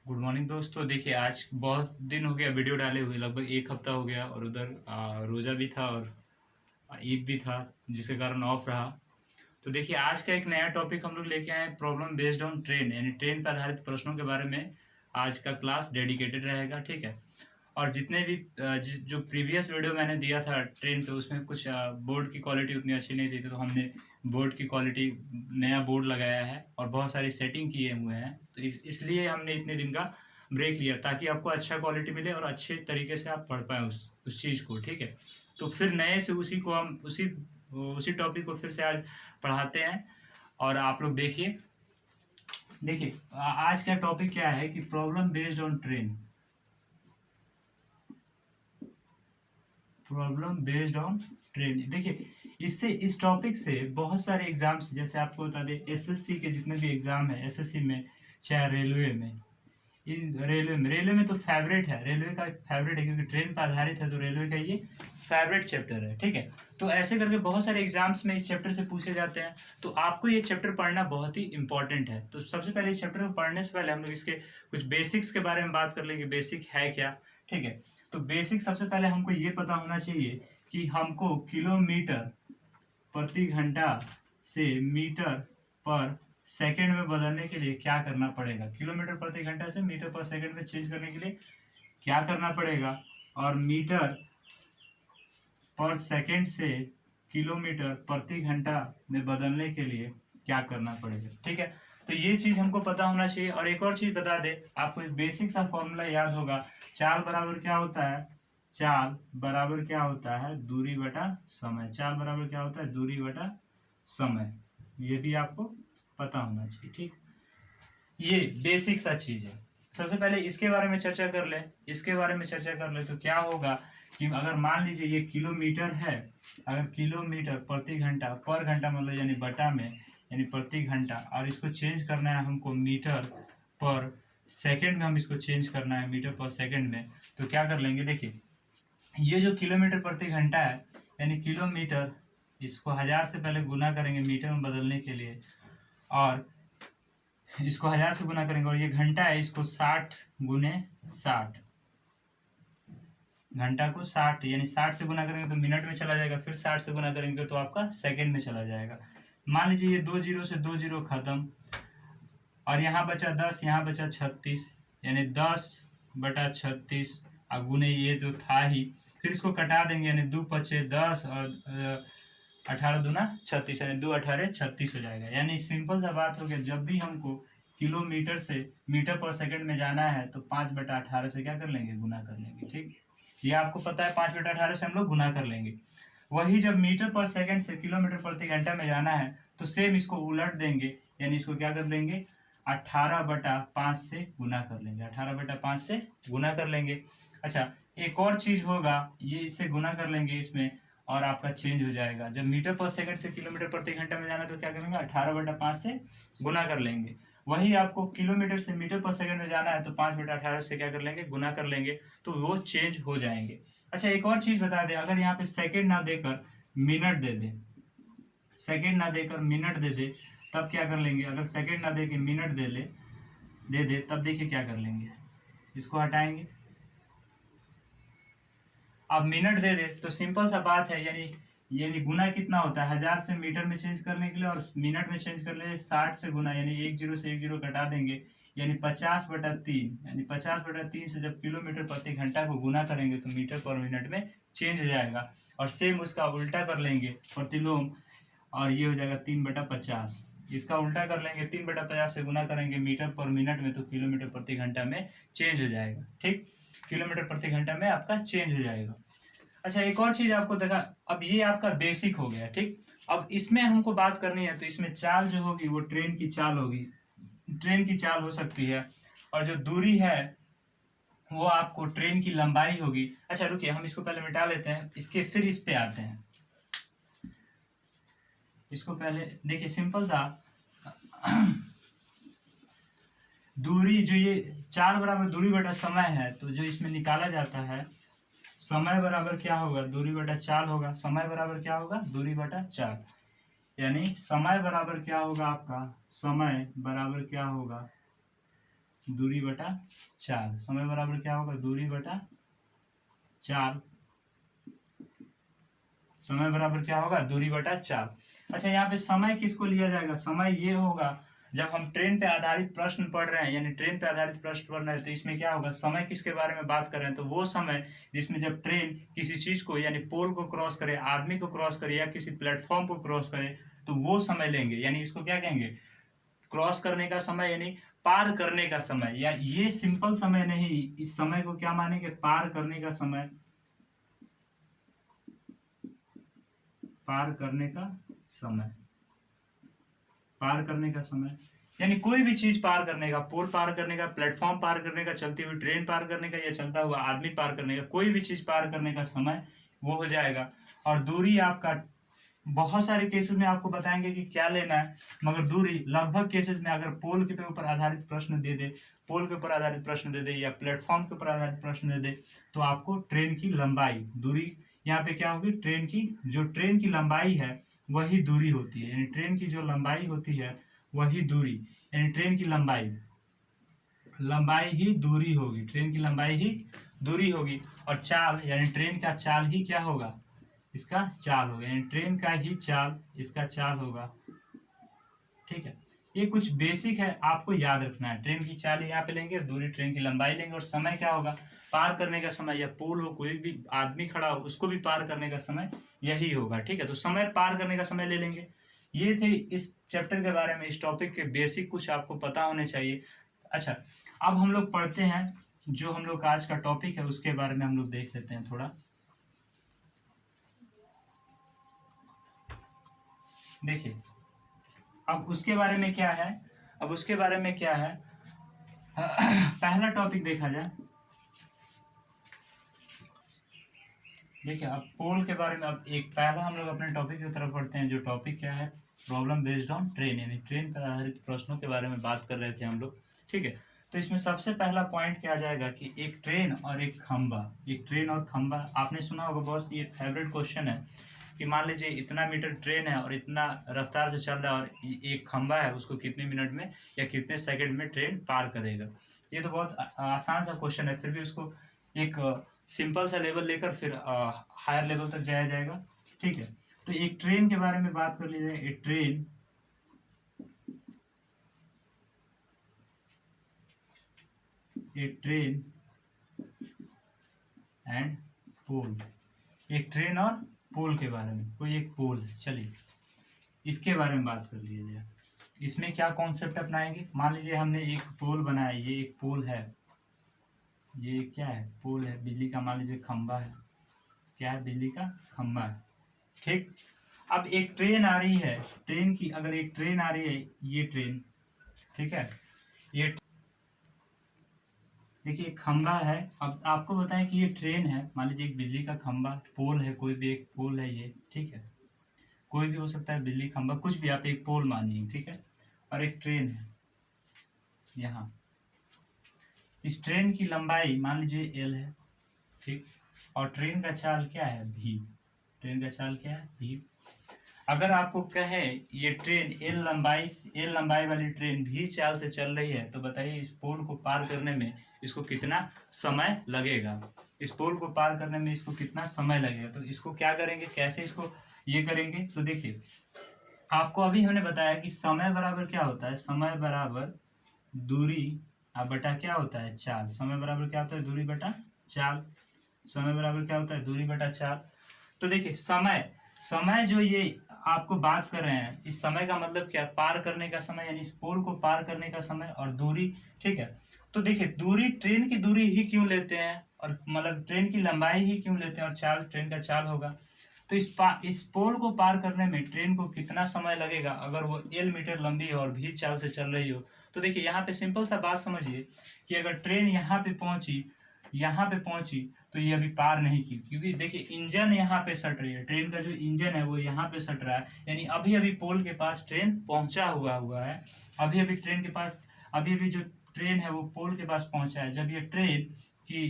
Good morning दोस्तों। देखिए, आज बहुत दिन हो गया वीडियो डाले हुए, लगभग एक हफ्ता हो गया। और उधर रोज़ा भी था और ईद भी था, जिसके कारण ऑफ रहा। तो देखिए, आज का एक नया टॉपिक हम लोग लेके आए हैं, प्रॉब्लम बेस्ड ऑन ट्रेन, यानी ट्रेन पर आधारित प्रश्नों के बारे में आज का क्लास डेडिकेटेड रहेगा। ठीक है। और जितने भी जो प्रीवियस वीडियो मैंने दिया था ट्रेन पे, उसमें कुछ बोर्ड की क्वालिटी उतनी अच्छी नहीं थी, तो हमने बोर्ड की क्वालिटी, नया बोर्ड लगाया है और बहुत सारी सेटिंग किए हुए हैं। तो इसलिए हमने इतने दिन का ब्रेक लिया, ताकि आपको अच्छा क्वालिटी मिले और अच्छे तरीके से आप पढ़ पाएँ उस चीज़ को। ठीक है। तो फिर नए से उसी को हम उसी टॉपिक को फिर से आज पढ़ाते हैं। और आप लोग देखिए, आज का टॉपिक क्या है कि problem based on train. Problem based on train. देखिए, इस टॉपिक से बहुत सारे एग्जाम्स, जैसे आपको बता दें, एसएससी के जितने भी एग्जाम है, एसएससी में चाहे रेलवे में, रेलवे में तो फेवरेट है, रेलवे का फेवरेट है, क्योंकि ट्रेन पर आधारित है, तो रेलवे का ये फेवरेट चैप्टर है। ठीक है। तो ऐसे करके बहुत सारे एग्जाम्स में इस चैप्टर से पूछे जाते हैं, तो आपको ये चैप्टर पढ़ना बहुत ही इंपॉर्टेंट है। तो सबसे पहले इस चैप्टर को पढ़ने से पहले हम लोग इसके कुछ बेसिक्स के बारे में बात कर लेंगे, बेसिक है क्या। ठीक है। तो बेसिक सबसे पहले हमको ये पता होना चाहिए कि हमको किलोमीटर प्रति घंटा से मीटर पर सेकंड में बदलने के लिए क्या करना पड़ेगा। किलोमीटर प्रति घंटा से मीटर पर सेकंड में चेंज करने के लिए क्या करना पड़ेगा, और मीटर पर सेकंड से किलोमीटर प्रति घंटा में बदलने के लिए क्या करना पड़ेगा। ठीक है। तो ये चीज हमको पता होना चाहिए। और एक और चीज बता दे आपको, एक बेसिक सा फॉर्मूला याद होगा, चाल बराबर क्या होता है, चाल बराबर क्या होता है, दूरी बटा समय। चाल बराबर क्या होता है, दूरी बटा समय। ये भी आपको पता होना चाहिए। ठीक, ये बेसिक सा चीज है। सबसे पहले इसके बारे में चर्चा कर ले। तो क्या होगा कि अगर मान लीजिए ये किलोमीटर है, अगर किलोमीटर प्रति घंटा, पर घंटा मतलब यानी बटा में, यानी प्रति घंटा, और इसको चेंज करना है हमको मीटर पर सेकंड में, हम इसको चेंज करना है मीटर पर सेकंड में। तो क्या कर लेंगे, देखिए, ये जो किलोमीटर प्रति घंटा है, यानी किलोमीटर, इसको 1000 से पहले गुना करेंगे मीटर में बदलने के लिए, और इसको 1000 से गुना करेंगे, और ये घंटा है, इसको 60 गुने 60, घंटा को 60, यानी 60 से गुना करेंगे तो मिनट में चला जाएगा, फिर 60 से गुना करेंगे तो आपका सेकंड में चला जाएगा। मान लीजिए ये 2 जीरो से 2 जीरो खत्म, और यहाँ बचा 10, यहाँ बचा 36, यानी 10 बटा 36, और गुने ये जो था ही, फिर इसको कटा देंगे, यानी 2 पचे 10 और 18 दूना 36, यानी 2 18 36 हो जाएगा। यानी सिंपल सा बात हो गया, जब भी हमको किलोमीटर से मीटर पर सेकंड में जाना है तो 5 बटा 18 से क्या कर लेंगे, गुना कर लेंगे। ठीक, ये आपको पता है, 5 बटा 18 से हम लोग गुना कर लेंगे। वही जब मीटर पर सेकंड से किलोमीटर प्रति घंटा में जाना है तो सेम इसको उलट देंगे, यानी इसको क्या कर लेंगे, 18 बटा 5 से गुना कर लेंगे, 18 बटा 5 से गुना कर लेंगे। अच्छा, एक और चीज होगा, ये इससे गुना कर लेंगे इसमें, और आपका चेंज हो जाएगा। जब मीटर पर सेकंड से किलोमीटर प्रति घंटा में जाना तो क्या करेंगे, 18 बटा 5 से गुना कर लेंगे। वही आपको किलोमीटर से मीटर पर सेकंड में जाना है तो 5 बटा 18 से क्या कर लेंगे, गुना कर लेंगे, तो वो चेंज हो जाएंगे। अच्छा, एक और चीज बता दें, अगर यहाँ पे सेकंड ना देकर मिनट दे दे, सेकंड ना देकर मिनट दे दे, तब क्या कर लेंगे। अगर सेकंड ना दे के मिनट दे दे तब देखिए क्या कर लेंगे, इसको हटाएंगे। अब मिनट दे दे तो सिंपल सा बात है, यानी गुना कितना होता है, 1000 से मीटर में चेंज करने के लिए, और मिनट में चेंज करने के लिए 60 से गुना, यानी 1 जीरो से 1 जीरो कटा देंगे, यानी 50 बटा 3, यानी 50 बटा 3 से जब किलोमीटर प्रति घंटा को गुना करेंगे तो मीटर पर मिनट में चेंज हो जाएगा। और सेम उसका उल्टा कर लेंगे, प्रतिलोम, और ये हो जाएगा 3 बटा 50। इसका उल्टा कर लेंगे, 3 बटा 50 से गुना करेंगे मीटर पर मिनट में, तो किलोमीटर प्रति घंटा में चेंज हो जाएगा। ठीक, किलोमीटर प्रति घंटा में आपका चेंज हो जाएगा। अच्छा, एक और चीज आपको देखा, अब ये आपका बेसिक हो गया। ठीक, अब इसमें हमको बात करनी है, तो इसमें चाल जो होगी वो ट्रेन की चाल होगी, ट्रेन की चाल हो सकती है, और जो दूरी है वो आपको ट्रेन की लंबाई होगी। अच्छा रुकिए, हम इसको पहले मिटा लेते हैं, इसके फिर इस पे आते हैं। इसको पहले देखिए, सिंपल था, दूरी, जो ये चाल बराबर दूरी बटा समय है, तो जो इसमें निकाला जाता है, समय बराबर क्या होगा, दूरी बटा चाल होगा। समय बराबर क्या होगा, दूरी बटा चाल, यानी समय बराबर क्या होगा आपका, समय बराबर क्या होगा, दूरी बटा 4, समय बराबर क्या होगा, दूरी बटा 4, समय बराबर क्या होगा, दूरी बटा 4। अच्छा, यहाँ पे समय किसको लिया जाएगा, समय ये होगा जब हम ट्रेन पे आधारित प्रश्न पढ़ रहे हैं, यानी ट्रेन पे आधारित प्रश्न पढ़ रहे हैं, तो इसमें क्या होगा, समय किसके बारे में बात कर रहे हैं, तो वो समय जिसमें जब ट्रेन किसी चीज को यानी पोल को क्रॉस करे, आदमी को क्रॉस करे या किसी प्लेटफॉर्म को क्रॉस करे, तो वो समय लेंगे, यानी इसको क्या कहेंगे, क्रॉस करने का समय, यानी पार करने का समय। या ये सिंपल समय नहीं, इस समय को क्या मानेंगे, पार करने का समय, पार करने का समय, पार करने का समय, यानी कोई भी चीज पार करने का, पोल पार करने का, प्लेटफॉर्म पार करने का, चलती हुई ट्रेन पार करने का, या चलता हुआ आदमी पार करने का, कोई भी चीज पार करने का समय वो हो जाएगा। और दूरी आपका बहुत सारे केसेस में आपको बताएंगे कि क्या लेना है, मगर दूरी लगभग केसेस में अगर पोल के ऊपर आधारित प्रश्न दे दे, पोल के ऊपर आधारित प्रश्न दे दे या प्लेटफॉर्म के ऊपर आधारित प्रश्न दे दे, तो आपको ट्रेन की लंबाई, दूरी यहाँ पे क्या होगी, ट्रेन की जो ट्रेन की लंबाई है वही दूरी होती है, यानी ट्रेन की जो लंबाई होती है वही दूरी, यानी ट्रेन की लंबाई, लंबाई ही दूरी होगी, ट्रेन की लंबाई ही दूरी होगी। और चाल, यानी ट्रेन का चाल ही क्या होगा, इसका चाल होगा, यानी ट्रेन का ही चाल इसका चाल होगा। ठीक है, ये कुछ बेसिक है, आपको याद रखना है। ट्रेन की चाल यहाँ पे लेंगे, दूरी ट्रेन की लंबाई लेंगे, और समय क्या होगा, पार करने का समय, या पुल हो, कोई भी आदमी खड़ा हो उसको भी पार करने का समय यही होगा। ठीक है, तो समय पार करने का समय ले लेंगे। ये थे इस चैप्टर के बारे में, इस टॉपिक के बेसिक कुछ आपको पता होने चाहिए। अच्छा, अब हम लोग पढ़ते हैं जो हम लोग का आज का टॉपिक है, उसके बारे में हम लोग देख लेते हैं थोड़ा। देखिए, अब उसके बारे में क्या है, अब उसके बारे में क्या है, पहला टॉपिक देखा जाए। देखिए, अब पोल के बारे में, अब एक पहला हम लोग अपने टॉपिक की तरफ बढ़ते हैं, जो टॉपिक क्या है, प्रॉब्लम बेस्ड ऑन ट्रेन, यानी ट्रेन पर आधारित प्रश्नों के बारे में बात कर रहे थे हम लोग। ठीक है, तो इसमें सबसे पहला पॉइंट क्या आ जाएगा कि एक ट्रेन और एक खंबा, एक ट्रेन और खंबा, आपने सुना होगा, बहुत ये फेवरेट क्वेश्चन है कि मान लीजिए इतना मीटर ट्रेन है और इतना रफ्तार से चल रहा है, और एक खंबा है, उसको कितने मिनट में या कितने सेकंड में ट्रेन पार करेगा। ये तो बहुत आसान सा क्वेश्चन है, फिर भी उसको एक सिंपल सा लेवल लेकर फिर हायर लेवल तक जाया जाएगा। ठीक है, तो एक ट्रेन के बारे में बात कर ली जाए। ए train, A train and pole, एक ट्रेन और पोल के बारे में, कोई एक पोल है, चलिए इसके बारे में बात कर लिया जाए। इसमें क्या कॉन्सेप्ट अपनाएंगे, मान लीजिए हमने एक पोल बनाया, ये एक पोल है, ये क्या है, पोल है, बिजली का मान लीजिए खंबा है, क्या है, बिजली का खंबा है। ठीक, अब एक ट्रेन आ रही है, ट्रेन की अगर एक ट्रेन आ रही है, ये ट्रेन, ठीक है, ये देखिए खंबा है। अब आपको बताएं कि ये ट्रेन है, मान लीजिए एक बिजली का खंबा, पोल है, कोई भी एक पोल है ये, ठीक है, कोई भी हो सकता है, बिजली खंबा, कुछ भी आप एक पोल मानिए। ठीक है, और एक ट्रेन है यहाँ, इस ट्रेन की लंबाई मान लीजिए एल है, ठीक, और ट्रेन का चाल क्या है, भी, ट्रेन का चाल क्या है, भी। अगर आपको कहे ये ट्रेन एल लंबाई वाली ट्रेन भी चाल से चल रही है, तो बताइए इस पोल को पार करने में इसको कितना समय लगेगा, इस पोल को पार करने में इसको कितना समय लगेगा। तो इसको क्या करेंगे, कैसे इसको ये करेंगे, तो देखिए आपको अभी हमने बताया कि समय बराबर क्या होता है, समय बराबर दूरी बटा क्या होता है, चाल। समय बराबर क्या होता है, दूरी बटा चाल। समय बराबर क्या होता है, दूरी बटा चाल। तो देखिए समय जो ये आपको बात कर रहे हैं, इस समय का मतलब क्या, पार करने का समय, यानी इस पोल को पार करने का समय, और दूरी। ठीक है, तो देखिए दूरी, ट्रेन की दूरी ही क्यों लेते हैं, और मतलब ट्रेन की लंबाई ही क्यों लेते हैं, और चाल ट्रेन का चाल होगा। तो इस पोल को पार करने में ट्रेन को कितना समय लगेगा, अगर वो एल मीटर लंबी और भी चाल से चल रही हो। तो देखिए यहाँ पे सिंपल सा बात समझिए कि अगर ट्रेन यहाँ पे पहुंची तो ये अभी पार नहीं की, क्योंकि देखिए इंजन यहाँ पे सट रही है, ट्रेन का जो इंजन है वो यहाँ पे सट रहा है, यानी अभी अभी पोल के पास ट्रेन पहुंचा हुआ है, अभी अभी ट्रेन के पास, अभी अभी जो ट्रेन है वो पोल के पास पहुंचा है। जब ये ट्रेन की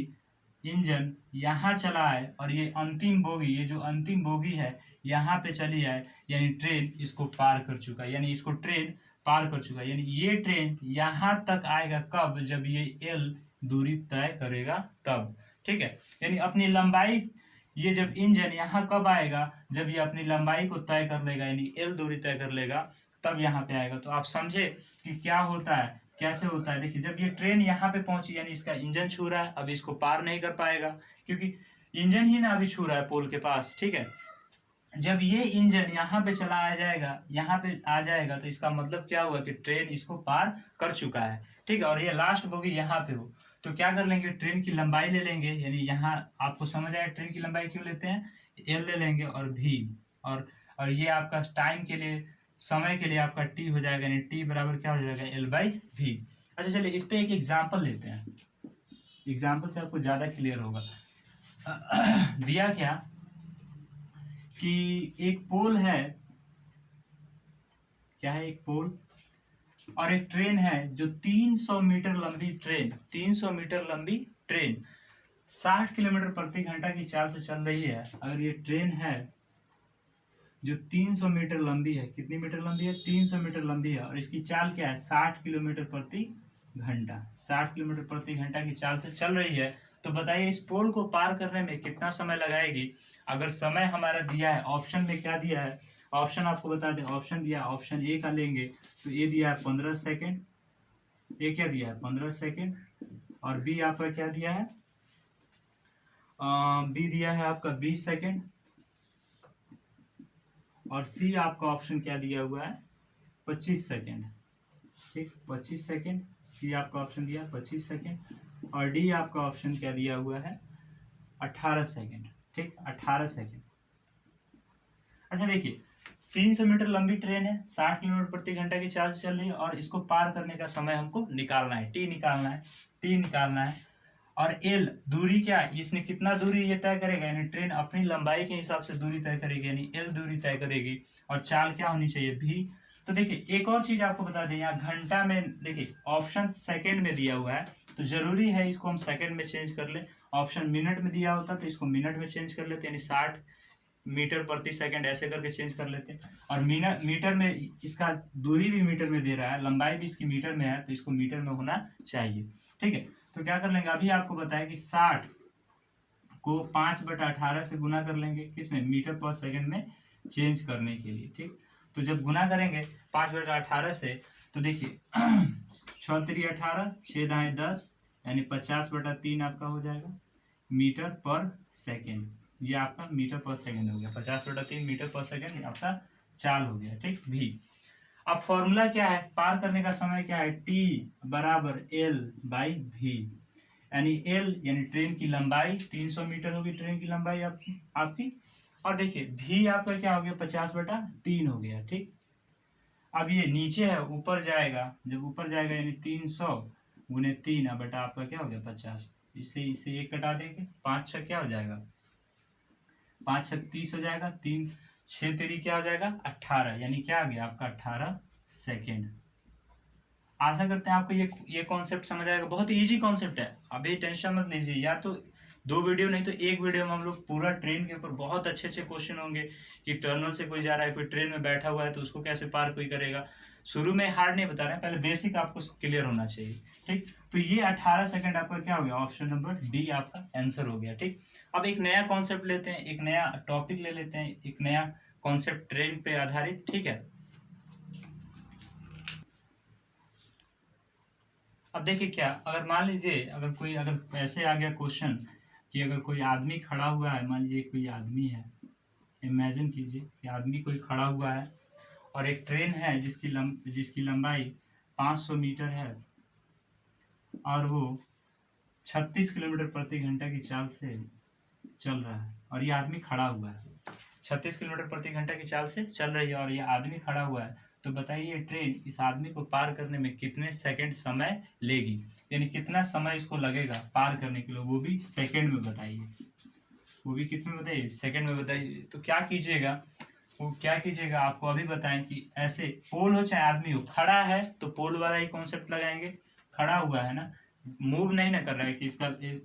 इंजन यहाँ चला है और ये अंतिम बोगी, ये जो अंतिम बोगी है यहाँ पे चली है, यानी ट्रेन इसको पार कर चुका है, यानी इसको ट्रेन पार कर चुका है, यानी ये ट्रेन यहाँ तक आएगा कब, जब ये एल दूरी तय करेगा तब, ठीक है। यानी अपनी लंबाई, ये जब इंजन यहाँ कब आएगा, जब ये अपनी लंबाई को तय कर लेगा, यानी एल दूरी तय कर लेगा, तब यहाँ पे आएगा। तो आप समझे कि क्या होता है, कैसे होता है। देखिए जब ये ट्रेन यहाँ पे पहुंची, यानी इसका इंजन छू रहा है, अब इसको पार नहीं कर पाएगा क्योंकि इंजन ही ना अभी छू रहा है पोल के पास, ठीक है। जब ये इंजन यहाँ पे चला आ जाएगा, यहाँ पे आ जाएगा, तो इसका मतलब क्या हुआ कि ट्रेन इसको पार कर चुका है, ठीक है। और ये लास्ट बोगी यहाँ पे हो, तो क्या कर लेंगे, ट्रेन की लंबाई ले लेंगे, यानी यहाँ आपको समझ आया ट्रेन की लंबाई क्यों लेते हैं, एल ले लेंगे और भी, और ये आपका टाइम के लिए, समय के लिए आपका टी हो जाएगा, यानी टी बराबर क्या हो जाएगा, एल बाई भी। अच्छा चलिए इस पे एक एग्जाम्पल लेते हैं, एग्जाम्पल से आपको ज़्यादा क्लियर होगा। दिया क्या कि एक पोल है, क्या है, एक पोल और एक ट्रेन है जो 300 मीटर लंबी ट्रेन, 300 मीटर लंबी ट्रेन 60 किलोमीटर प्रति घंटा की चाल से चल रही है। अगर ये ट्रेन है जो 300 मीटर लंबी है, कितनी मीटर लंबी है, 300 मीटर लंबी है, और इसकी चाल क्या है, 60 किलोमीटर प्रति घंटा, 60 किलोमीटर प्रति घंटा की चाल से चल रही है, तो बताइए इस पोल को पार करने में कितना समय लगाएगी। अगर समय हमारा दिया है, ऑप्शन में क्या दिया है, ऑप्शन आपको बता दें, ऑप्शन दिया, ऑप्शन ए का लेंगे तो ए दिया है 15 सेकेंड, ए क्या दिया है 15 सेकेंड, और बी आपका क्या दिया है, बी दिया है आपका 20 सेकेंड, और सी आपका ऑप्शन क्या दिया हुआ है 25 सेकेंड, ठीक, 25 सेकेंड, सी आपका ऑप्शन दिया 25 सेकेंड, और डी आपका ऑप्शन क्या दिया हुआ है 18 सेकेंड, ठीक, 18 सेकेंड। अच्छा देखिए 300 मीटर लंबी ट्रेन है, 60 किलोमीटर प्रति घंटा की चाल से चल रही है, और इसको पार करने का समय हमको निकालना है, टी निकालना है, टी निकालना है, और एल दूरी क्या, इसने कितना दूरी ये तय करेगा, यानी ट्रेन अपनी लंबाई के हिसाब से दूरी तय करेगी, यानी एल दूरी तय करेगी, और चाल क्या होनी चाहिए भी। तो देखिए एक और चीज आपको बता दें, यहाँ घंटा में, देखिए ऑप्शन सेकंड में दिया हुआ है, तो जरूरी है इसको हम सेकंड में चेंज कर ले। ऑप्शन मिनट में दिया होता तो इसको मिनट में चेंज कर लेते, यानी 60 मीटर प्रति सेकंड ऐसे करके चेंज कर लेते हैं। और मीटर में इसका दूरी भी मीटर में दे रहा है, लंबाई भी इसकी मीटर में है, तो इसको मीटर में होना चाहिए, ठीक है। तो क्या कर लेंगे, अभी आपको बताया कि 60 को 5/18 से गुना कर लेंगे, किसमें, मीटर पर सेकंड में चेंज करने के लिए, ठीक। तो जब गुना करेंगे 5/18 से, तो देखिए 6 3 18, 6 दाएं 10, यानी 50/3 आपका हो जाएगा मीटर पर सेकेंड, ये आपका मीटर पर सेकेंड हो गया, 50/3 मीटर पर सेकेंड आपका चाल हो गया, ठीक भी। अब फॉर्मूला क्या है, पार करने का समय क्या है, टी बराबर एल बाई भी, यानी एल यानी ट्रेन की लंबाई 300 मीटर होगी, ट्रेन की लंबाई आपकी, और देखिए भी आपका क्या हो गया 50/3 हो गया, ठीक। अब ये नीचे है, ऊपर जाएगा, जब ऊपर जाएगा यानी 300 गुने 3 बटा आपका क्या हो गया 50, इससे एक कटा देंगे, 5 6 क्या हो जाएगा, 5 6 30 हो जाएगा, 3 6 3 क्या हो जाएगा 18, यानी क्या आ गया आपका 18 सेकेंड। आशा करते हैं आपको ये कॉन्सेप्ट समझ आएगा, बहुत इजी कॉन्सेप्ट है, अभी टेंशन मत लीजिए, या तो 2 वीडियो नहीं तो एक वीडियो में हम लोग पूरा ट्रेन के ऊपर बहुत अच्छे अच्छे क्वेश्चन होंगे कि टर्मिनल से कोई जा रहा है, कोई ट्रेन में बैठा हुआ है तो उसको कैसे पार कोई करेगा। शुरू में हार्ड नहीं बता रहे हैं, पहले बेसिक आपको क्लियर होना चाहिए, ठीक। तो ये 18 सेकंड आपका क्या हो गया, ऑप्शन नंबर डी आपका आंसर हो गया, ठीक। अब एक नया कॉन्सेप्ट लेते हैं, एक नया टॉपिक ले लेते हैं, एक नया कॉन्सेप्ट ट्रेन पे आधारित, ठीक है। अब देखिए क्या, अगर मान लीजिए अगर ऐसे आ गया क्वेश्चन कि अगर कोई आदमी खड़ा हुआ है, मान लीजिए कोई आदमी है, इमेजिन कीजिए कि आदमी कोई खड़ा हुआ है और एक ट्रेन है जिसकी लंबाई 500 मीटर है और वो 36 किलोमीटर प्रति घंटा की चाल से चल रहा है, और ये आदमी खड़ा हुआ है, 36 किलोमीटर प्रति घंटा की चाल से चल रही है और ये आदमी खड़ा हुआ है, तो बताइए ये ट्रेन इस आदमी को पार करने में कितने सेकंड समय लेगी, यानी कितना समय इसको लगेगा पार करने के लिए, वो भी सेकंड में बताइए, वो भी कितने में बताइए, सेकंड में बताइए। तो क्या कीजिएगा, आपको अभी बताएं कि ऐसे पोल हो चाहे आदमी हो, खड़ा है तो पोल वाला ही कॉन्सेप्ट लगाएंगे, खड़ा हुआ है ना, मूव नहीं ना कर रहा है कि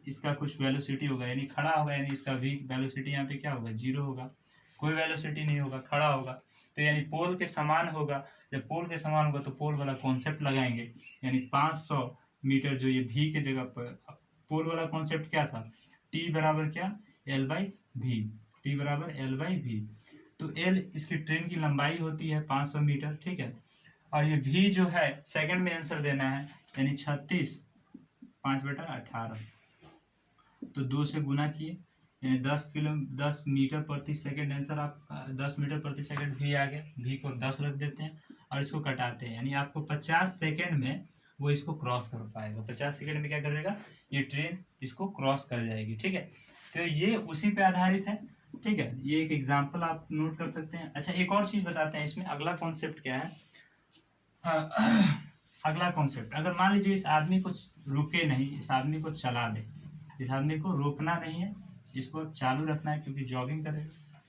इसका कुछ वेलोसिटी होगा, यानी खड़ा होगा, यानी इसका भी वेलोसिटी यहाँ पे क्या होगा 0 होगा, कोई वेलोसिटी नहीं होगा, खड़ा होगा, तो यानी पोल के समान होगा, जब पोल के समान होगा तो पोल वाला कॉन्सेप्ट लगाएंगे, यानी 500 मीटर जो ये भी के जगह पर पोल वाला कॉन्सेप्ट क्या था, टी बराबर क्या, एल बाई भी, टी बराबर एल बाई भी। तो एल इसकी ट्रेन की लंबाई होती है 500 मीटर, ठीक है, और ये भी जो है सेकंड में आंसर देना है, यानी 36 5/18, तो 2 से गुना किए, यानी 10 मीटर प्रति सेकंड आंसर आप 10 मीटर प्रति सेकंड भी आ गया, भी को 10 रख देते हैं और इसको कटाते हैं, यानी आपको 50 सेकंड में वो इसको क्रॉस कर पाएगा। 50 सेकंड में क्या करेगा, ये ट्रेन इसको क्रॉस कर जाएगी, ठीक है। तो ये उसी पे आधारित है, ठीक है, ये एक एग्जाम्पल आप नोट कर सकते हैं। अच्छा, एक और चीज बताते हैं इसमें, अगला कॉन्सेप्ट क्या है। अगला कॉन्सेप्ट, अगर मान लीजिए इस आदमी को रुके नहीं, इस आदमी को चला दे, इस आदमी को रोकना नहीं है, इसको चालू रखना है क्योंकि जॉगिंग करेगा,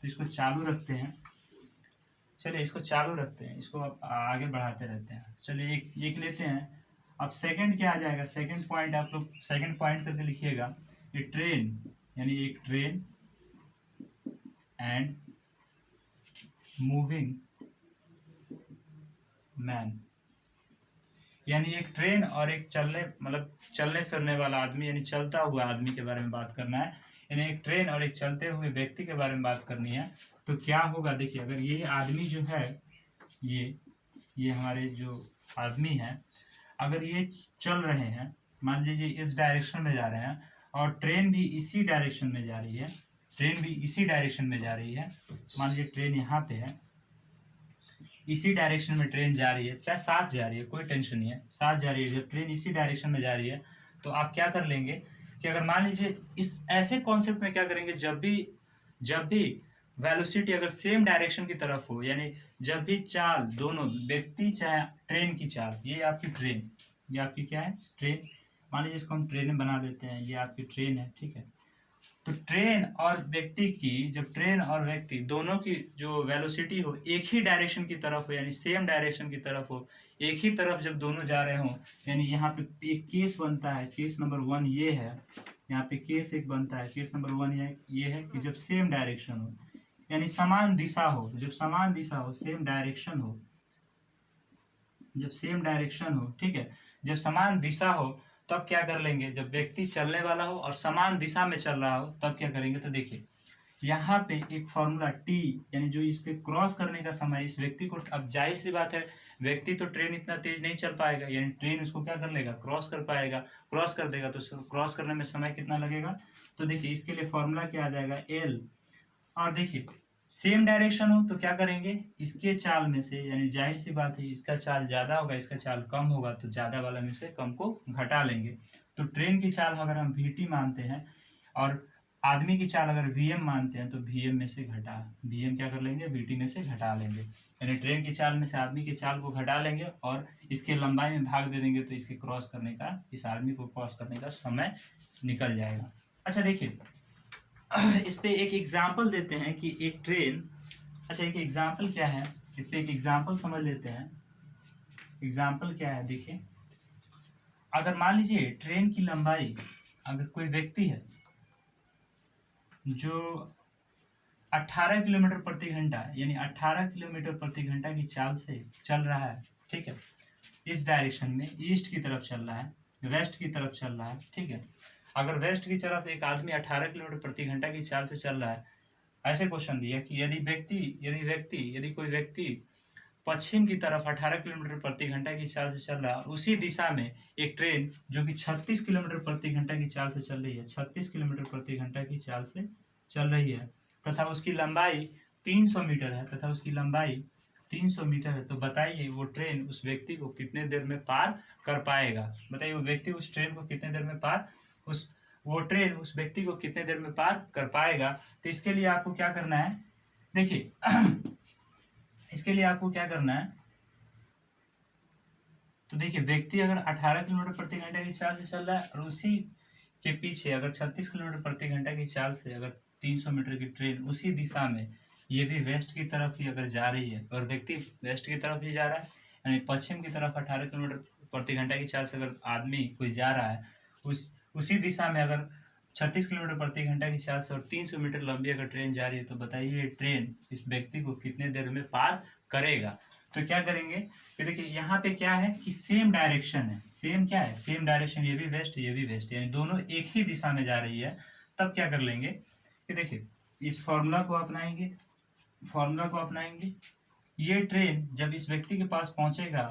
तो इसको चालू रखते हैं। चलिए इसको चालू रखते हैं, इसको आप आगे बढ़ाते रहते हैं। चलिए एक लेते हैं। अब सेकंड क्या आ जाएगा, सेकंड पॉइंट आप लोग सेकंड पॉइंट करके लिखिएगा, ये ट्रेन, यानी एक ट्रेन एंड मूविंग मैन, यानी एक ट्रेन और एक चलने फिरने वाला आदमी, यानी चलता हुआ आदमी के बारे में बात करना है, यानी एक ट्रेन और एक चलते हुए व्यक्ति के बारे में बात करनी है। तो क्या होगा, देखिए, अगर ये आदमी जो है, ये हमारे जो आदमी हैं, अगर ये चल रहे हैं, मान लीजिए इस डायरेक्शन में जा रहे हैं और ट्रेन भी इसी डायरेक्शन में जा रही है, ट्रेन भी इसी डायरेक्शन में जा रही है, मान लीजिए ट्रेन यहाँ पे है, इसी डायरेक्शन में ट्रेन जा रही है, चाहे साथ जा रही है, कोई टेंशन नहीं है, साथ जा रही है, जब ट्रेन इसी डायरेक्शन में जा रही है तो आप क्या कर लेंगे कि अगर मान लीजिए इस ऐसे कॉन्सेप्ट में क्या करेंगे, जब भी वेलोसिटी अगर सेम डायरेक्शन की तरफ हो, यानी जब भी चाल दोनों व्यक्ति चाहे ट्रेन की चाल, ये आपकी ट्रेन, ये आपकी क्या है, ट्रेन, मान लीजिए इसको हम ट्रेन बना देते हैं, ये आपकी ट्रेन है, ठीक है। तो ट्रेन और व्यक्ति की, जब ट्रेन और व्यक्ति दोनों की जो वेलोसिटी हो एक ही डायरेक्शन की तरफ हो, यानी सेम डायरेक्शन की तरफ हो, एक ही तरफ जब दोनों जा रहे हो, यानी यहाँ पे एक केस बनता है, केस नंबर 1 ये है, यहाँ पे केस एक बनता है, केस नंबर 1 ये है कि जब सेम डायरेक्शन हो, यानी समान दिशा हो, जब समान दिशा हो, सेम डायरेक्शन हो, जब सेम डायरेक्शन हो, ठीक है, जब समान दिशा हो तब क्या कर लेंगे, जब व्यक्ति चलने वाला हो और समान दिशा में चल रहा हो तब क्या करेंगे। तो देखिए यहाँ पे एक फॉर्मूला टी, यानी जो इसके क्रॉस करने का समय, इस व्यक्ति को, अब जाहिर सी बात है व्यक्ति तो ट्रेन इतना तेज नहीं चल पाएगा, यानी ट्रेन उसको क्या कर लेगा, क्रॉस कर पाएगा, क्रॉस कर देगा, तो क्रॉस करने में समय कितना लगेगा। तो देखिए इसके लिए फॉर्मूला क्या आ जाएगा, एल, और देखिए सेम डायरेक्शन हो तो क्या करेंगे, इसके चाल में से, यानी जाहिर सी बात है इसका चाल ज़्यादा होगा, इसका चाल कम होगा, तो ज़्यादा वाला में से कम को घटा लेंगे। तो ट्रेन की चाल अगर हम वी मानते हैं और आदमी की चाल अगर वी मानते हैं, तो वी में से वी क्या कर लेंगे, वी में से घटा लेंगे, यानी ट्रेन की चाल में से आदमी की चाल को घटा लेंगे और इसके लंबाई में भाग दे देंगे, तो इसके क्रॉस करने का, इस आदमी को क्रॉस करने का समय निकल जाएगा। अच्छा देखिए इस पे एक एग्जाम्पल देते हैं कि एक ट्रेन, अच्छा एक एग्जाम्पल क्या है, इस पे एक एग्जाम्पल समझ लेते हैं। एग्जाम्पल क्या है, देखिए, अगर मान लीजिए ट्रेन की लंबाई, अगर कोई व्यक्ति है जो 18 किलोमीटर प्रति घंटा, यानी 18 किलोमीटर प्रति घंटा की चाल से चल रहा है, ठीक है, इस डायरेक्शन में ईस्ट की तरफ चल रहा है, वेस्ट की तरफ चल रहा है, ठीक है। अगर वेस्ट की तरफ एक आदमी 18 किलोमीटर प्रति घंटा की चाल से चल रहा है, ऐसे क्वेश्चन दिया कि यदि कोई व्यक्ति पश्चिम की तरफ 18 किलोमीटर प्रति घंटा की चाल से चल रहा है और उसी दिशा में एक ट्रेन जो कि 36 किलोमीटर प्रति घंटा की चाल से चल रही है, 36 किलोमीटर प्रति घंटा की चाल से चल रही है, तथा उसकी लंबाई 300 मीटर है, तो बताइए वो ट्रेन उस व्यक्ति को कितने देर में पार कर पाएगा। बताइए वो व्यक्ति उस ट्रेन को कितने देर में पार, वो ट्रेन उस व्यक्ति को कितने देर में पार कर पाएगा। तो इसके लिए आपको क्या करना है, देखिए इसके लिए आपको क्या करना है, तो देखिए व्यक्ति अगर 18 किलोमीटर प्रति घंटा की चाल से चल रहा है और उसी के पीछे अगर 36 किलोमीटर प्रति घंटा की चाल से अगर 300 मीटर की ट्रेन उसी दिशा में, ये भी वेस्ट की तरफ ही अगर जा रही है और व्यक्ति वेस्ट की तरफ ही जा रहा है, यानी पश्चिम की तरफ 18 किलोमीटर प्रति घंटा की चाल से अगर आदमी कोई जा रहा है, उसी दिशा में अगर 36 किलोमीटर प्रति घंटा की चाल से और 300 मीटर लंबी अगर ट्रेन जा रही है, तो बताइए ट्रेन इस व्यक्ति को कितने देर में पार करेगा। तो क्या करेंगे कि देखिए यहाँ पे क्या है कि सेम डायरेक्शन है, सेम क्या है, सेम डायरेक्शन, ये भी वेस्ट ये भी वेस्ट, यानी दोनों एक ही दिशा में जा रही है। तब क्या कर लेंगे कि देखिए इस फॉर्मूला को अपनाएंगे, फॉर्मूला को अपनाएंगे। ये ट्रेन जब इस व्यक्ति के पास पहुंचेगा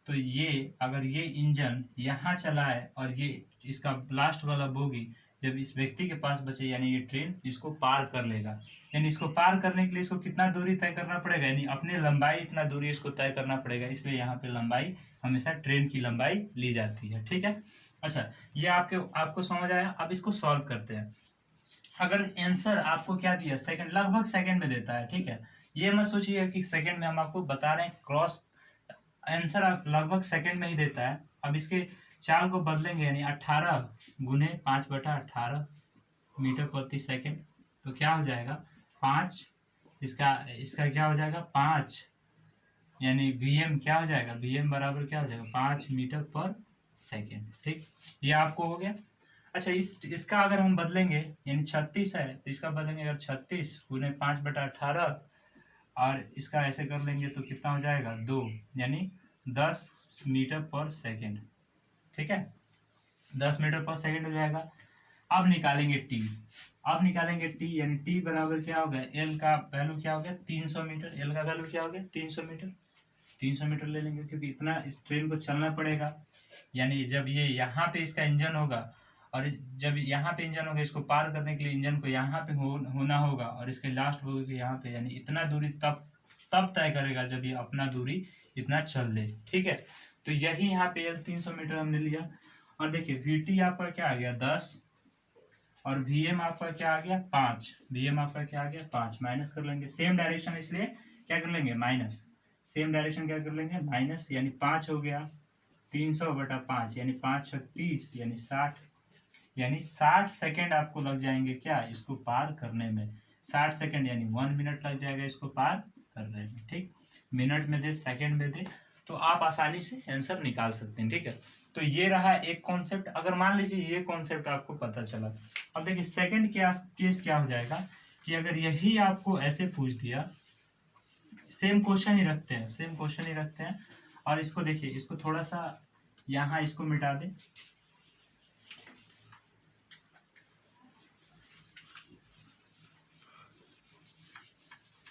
तो ये अगर ये इंजन यहाँ चला है और ये इसका लास्ट वाला बोगी जब इस व्यक्ति के पास बचे, यानी ये ट्रेन इसको पार कर लेगा। यानी इसको पार करने के लिए इसको कितना दूरी तय करना पड़ेगा, यानी अपनी लंबाई इतना दूरी इसको तय करना पड़ेगा, इसलिए यहाँ पे लंबाई हमेशा ट्रेन की लंबाई ली जाती है। ठीक है, अच्छा ये आपको समझ आया। अब इसको सॉल्व करते हैं। अगर आंसर आपको क्या दिया, सेकंड, लगभग सेकंड में देता है, ठीक है, ये मत सोचिए कि सेकंड में, हम आपको बता रहे हैं क्रॉस आंसर लगभग सेकंड में ही देता है। अब इसके चाल को बदलेंगे, यानी 18 गुने 5/18 मीटर प्रति सेकंड, तो क्या हो जाएगा 5, इसका क्या हो जाएगा 5, यानी वीएम क्या हो जाएगा, वीएम बराबर क्या हो जाएगा 5 मीटर पर सेकंड। ठीक, ये आपको हो गया। अच्छा इसका अगर हम बदलेंगे, यानी 36 है तो इसका बदलेंगे अगर 36 गुने 5/18 और इसका ऐसे कर लेंगे तो कितना हो जाएगा 2, यानी 10 मीटर पर सेकंड। ठीक है, 10 मीटर पर सेकंड हो जाएगा। अब निकालेंगे टी, अब निकालेंगे टी, यानी टी बराबर क्या हो गया, एल का वैल्यू क्या हो गया 300 मीटर, एल का वैल्यू क्या हो गया 300 मीटर। 300 मीटर ले लेंगे क्योंकि इतना इस ट्रेन को चलना पड़ेगा। यानी जब ये यहाँ पे इसका इंजन होगा और जब यहाँ पे इंजन होगा, इसको पार करने के लिए इंजन को यहाँ पे होना होगा और इसके लास्ट होगी यहाँ पे, यानी इतना दूरी तब तय करेगा जब ये अपना दूरी इतना चल ले। ठीक है, तो यही यहाँ पे एल 300 मीटर हमने लिया। और देखिए वीटी आपका क्या आ गया 10 और वीएम आपका क्या आ गया 5, वीएम आपका क्या आ गया 5, माइनस कर लेंगे, सेम डायरेक्शन इसलिए क्या कर लेंगे माइनस, सेम डायरेक्शन क्या कर लेंगे माइनस, यानी 5 हो गया 300/5, यानी 5 × 30 यानी 60, यानी 60 सेकेंड आपको लग जाएंगे क्या इसको पार करने में, 60 सेकेंड यानी 1 मिनट लग जाएगा इसको पार करने में। ठीक, मिनट में दे सेकेंड में दे तो आप आसानी से आंसर निकाल सकते हैं। ठीक है, तो ये रहा एक कॉन्सेप्ट। अगर मान लीजिए ये कॉन्सेप्ट आपको पता चला, अब देखिए सेकंड केस क्या हो जाएगा कि अगर यही आपको ऐसे पूछ दिया, सेम क्वेश्चन ही रखते हैं, सेम क्वेश्चन ही रखते हैं, और इसको देखिए, इसको थोड़ा सा यहाँ इसको मिटा दें,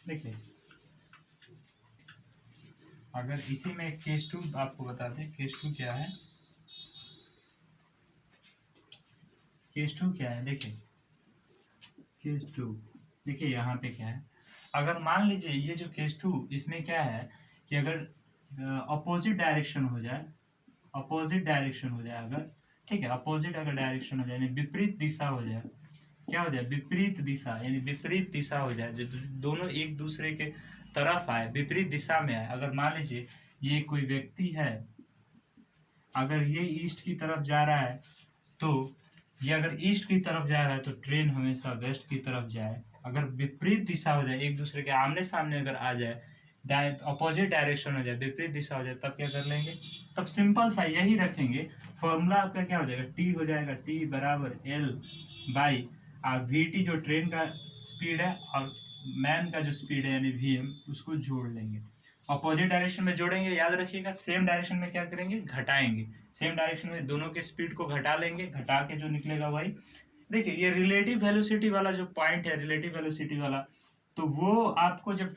देखिए अगर इसी में केस 2 आपको बता दें, केस 2 क्या है, केस 2 क्या है, देखिए केस 2 देखिए यहाँ पे क्या है। अगर मान लीजिए ये जो केस 2, इसमें क्या है कि अगर अपोजिट डायरेक्शन हो जाए, अपोजिट डायरेक्शन हो जाए अगर, ठीक है, अपोजिट अगर डायरेक्शन हो जाए, यानी विपरीत दिशा हो जाए, क्या हो जाए विपरीत दिशा, यानी विपरीत दिशा हो जाए, जब दोनों एक दूसरे के तरफ आए, विपरीत दिशा में आए। अगर मान लीजिए ये कोई व्यक्ति है, अगर ये ईस्ट की तरफ जा रहा है, तो ये अगर ईस्ट की तरफ जा रहा है तो ट्रेन हमेशा वेस्ट की तरफ जाए। अगर विपरीत दिशा हो जाए, एक दूसरे के आमने सामने अगर आ जाए, अपोजिट डायरेक्शन हो जाए, विपरीत दिशा हो जाए, तब क्या कर लेंगे, तब सिंपल सा यही रखेंगे। फॉर्मूला आपका क्या हो जाएगा, टी हो जाएगा, टी बराबर एल बाई वी टी जो ट्रेन का स्पीड है और मैन का जो स्पीड है यानी वी एम, उसको जोड़ लेंगे। अपोजिट डायरेक्शन में जोड़ेंगे, याद रखिएगा, सेम डायरेक्शन में क्या करेंगे घटाएंगे, सेम डायरेक्शन में दोनों के स्पीड को घटा लेंगे, घटा के जो निकलेगा वही। देखिए ये रिलेटिव वेलोसिटी वाला जो पॉइंट है, रिलेटिव वेलोसिटी वाला, तो वो आपको जब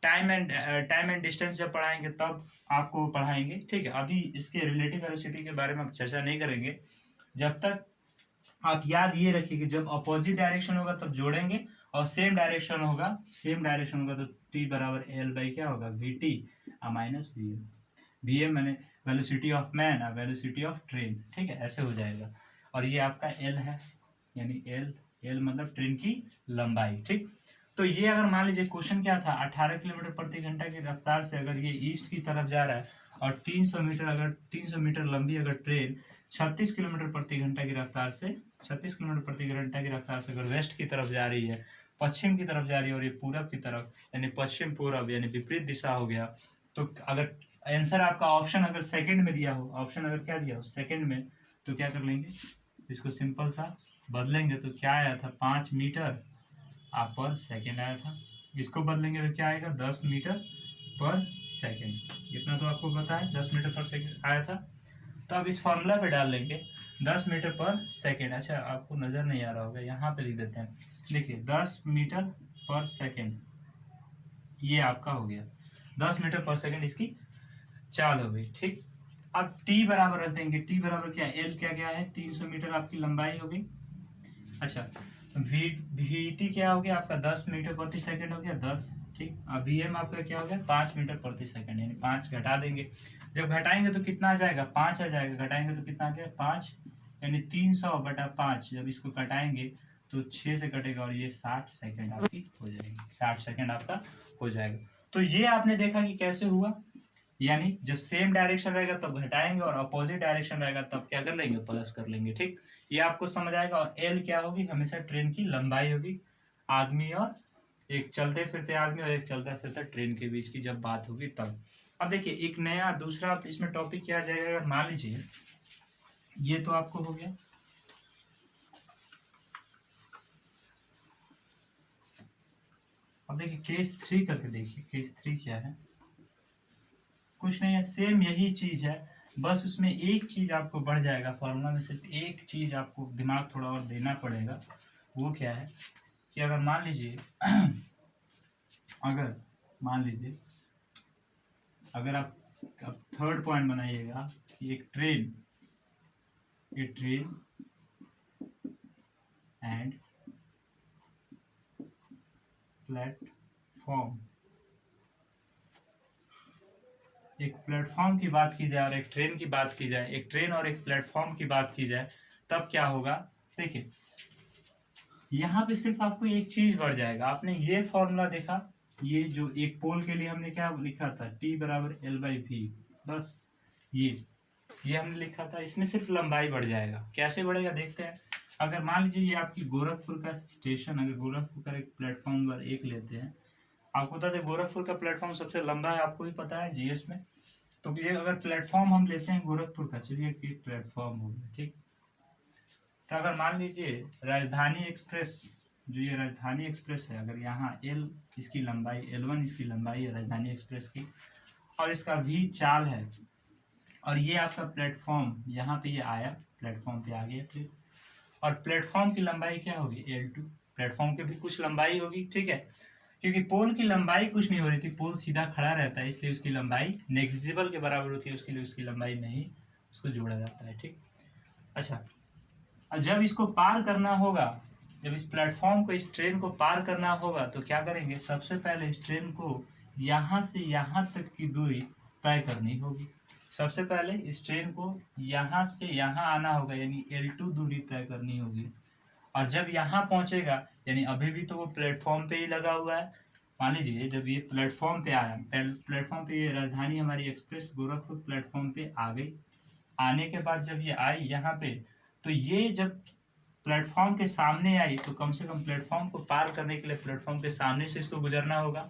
टाइम एंड डिस्टेंस जब पढ़ाएंगे तब आपको पढ़ाएंगे। ठीक है, अभी इसके रिलेटिव वेलोसिटी के बारे में हम चर्चा नहीं करेंगे। जब तक आप याद ये रखिए कि जब अपोजिट डायरेक्शन होगा तब जोड़ेंगे और सेम डायरेक्शन होगा तो टी बराबर एल बाई क्या होगा V T minus V M, V M मैंने वेलोसिटी ऑफ मैन और वेलोसिटी ऑफ ट्रेन। ठीक है, ऐसे हो जाएगा। और ये आपका एल है, यानी एल मतलब ट्रेन की लंबाई। ठीक, तो ये अगर मान लीजिए क्वेश्चन क्या था, 18 किलोमीटर प्रति घंटा की रफ्तार से अगर ये ईस्ट की तरफ जा रहा है और 300 मीटर लंबी अगर ट्रेन 36 किलोमीटर प्रति घंटा की रफ्तार से, 36 किलोमीटर प्रति घंटा की रफ्तार से अगर वेस्ट की तरफ जा रही है, पश्चिम की तरफ जा रही है, और ये पूरब की तरफ, यानी पश्चिम पूरब यानी विपरीत दिशा हो गया, तो अगर आंसर आपका ऑप्शन अगर सेकंड में दिया हो, ऑप्शन अगर क्या दिया हो सेकंड में, तो क्या कर लेंगे, इसको सिंपल सा बदलेंगे तो क्या आया था 5 मीटर पर सेकंड आया था। इसको बदलेंगे तो क्या आएगा 10 मीटर पर सेकेंड, इतना तो आपको पता है 10 मीटर पर सेकेंड आया था। तो अब इस फॉर्मूला पे डाल लेंगे 10 मीटर पर सेकेंड। अच्छा आपको नज़र नहीं आ रहा होगा, यहाँ पे लिख देते हैं। देखिए 10 मीटर पर सेकेंड ये आपका हो गया, 10 मीटर पर सेकेंड इसकी चाल हो गई। ठीक, अब टी बराबर रख देंगे। टी बराबर क्या, एल क्या क्या है, 300 मीटर आपकी लंबाई हो गई। अच्छा वी टी क्या हो गया आपका, 10 मीटर प्रति सेकंड हो गया 10। ठीक, अब वी एम आपका क्या हो गया, 5 मीटर प्रति सेकंड, यानी 5 घटा देंगे। जब घटाएंगे तो कितना आ जाएगा, 5 आ जाएगा। घटाएंगे तो कितना आ गया 5, यानी 300/5। जब इसको घटाएंगे तो 6 से कटेगा और ये 60 सेकंड आपकी हो जाएगी, 60 सेकंड आपका हो जाएगा। तो ये आपने देखा कि कैसे हुआ, यानी जब सेम डायरेक्शन रहेगा तब घटाएंगे और अपोजिट डायरेक्शन रहेगा तब क्या कर लेंगे, प्लस कर लेंगे। ठीक, ये आपको समझ आएगा। और एल क्या होगी, हमेशा ट्रेन की लंबाई होगी। आदमी और एक चलते फिरते आदमी और एक चलता फिरता ट्रेन के बीच की जब बात होगी तब। अब देखिए एक नया दूसरा इसमें टॉपिक क्या आ जाएगा, अगर मान लीजिए ये तो आपको हो गया। अब देखिए केस 3 करके देखिए, केस 3 क्या है, कुछ नहीं है, सेम यही चीज है, बस उसमें एक चीज आपको बढ़ जाएगा फॉर्मूला में, सिर्फ एक चीज आपको दिमाग थोड़ा और देना पड़ेगा। वो क्या है कि अगर मान लीजिए अगर आप अब थर्ड पॉइंट बनाइएगा कि एक ट्रेन एंड प्लेटफॉर्म, एक प्लेटफॉर्म की बात की जाए और एक ट्रेन की बात की जाए, एक ट्रेन और एक प्लेटफॉर्म की बात की जाए, तब क्या होगा। देखिए यहाँ पे सिर्फ आपको एक चीज बढ़ जाएगा। आपने ये फॉर्मूला देखा, ये जो एक पोल के लिए हमने क्या लिखा था, T बराबर L/V, बस ये हमने लिखा था। इसमें सिर्फ लंबाई बढ़ जाएगा। कैसे बढ़ेगा देखते हैं। अगर मान लीजिए ये आपकी गोरखपुर का स्टेशन, अगर गोरखपुर का एक प्लेटफॉर्म नंबर 1 लेते हैं, आपको बता दें गोरखपुर का प्लेटफॉर्म सबसे लंबा है, आपको भी पता है जीएस में। तो ये अगर प्लेटफॉर्म हम लेते हैं गोरखपुर का, चलिए कि प्लेटफॉर्म हो गया। ठीक, तो अगर मान लीजिए राजधानी एक्सप्रेस, जो ये राजधानी एक्सप्रेस है, अगर यहाँ एल इसकी लंबाई, L1 इसकी लंबाई है राजधानी एक्सप्रेस की, और इसका V चाल है, और ये आपका प्लेटफॉर्म यहाँ पे ये आया, प्लेटफॉर्म पे आ गया। ठीक, और प्लेटफॉर्म की लंबाई क्या होगी, L2। प्लेटफॉर्म की भी कुछ लंबाई होगी, ठीक है, क्योंकि पोल की लंबाई कुछ नहीं हो रही थी, पोल सीधा खड़ा रहता है, इसलिए उसकी लंबाई नेग्लिजिबल के बराबर होती है, उसके लिए उसकी लंबाई नहीं उसको जोड़ा जाता है। ठीक, अच्छा जब इसको पार करना होगा, जब इस प्लेटफॉर्म को, इस ट्रेन को पार करना होगा तो क्या करेंगे, सबसे पहले इस ट्रेन को यहाँ से यहाँ तक की दूरी तय करनी होगी। सबसे पहले इस ट्रेन को यहाँ से यहाँ आना होगा, यानी L2 दूरी तय करनी होगी। और जब यहाँ पहुँचेगा, यानी अभी भी तो वो प्लेटफॉर्म पे ही लगा हुआ है। मान लीजिए जब ये प्लेटफॉर्म पे आया, प्लेटफॉर्म पे ये राजधानी हमारी एक्सप्रेस गोरखपुर प्लेटफॉर्म पे आ गई। आने के बाद जब ये आई यहाँ पे, तो ये जब प्लेटफॉर्म के सामने आई तो कम से कम प्लेटफॉर्म को पार करने के लिए प्लेटफॉर्म के सामने से इसको गुजरना होगा,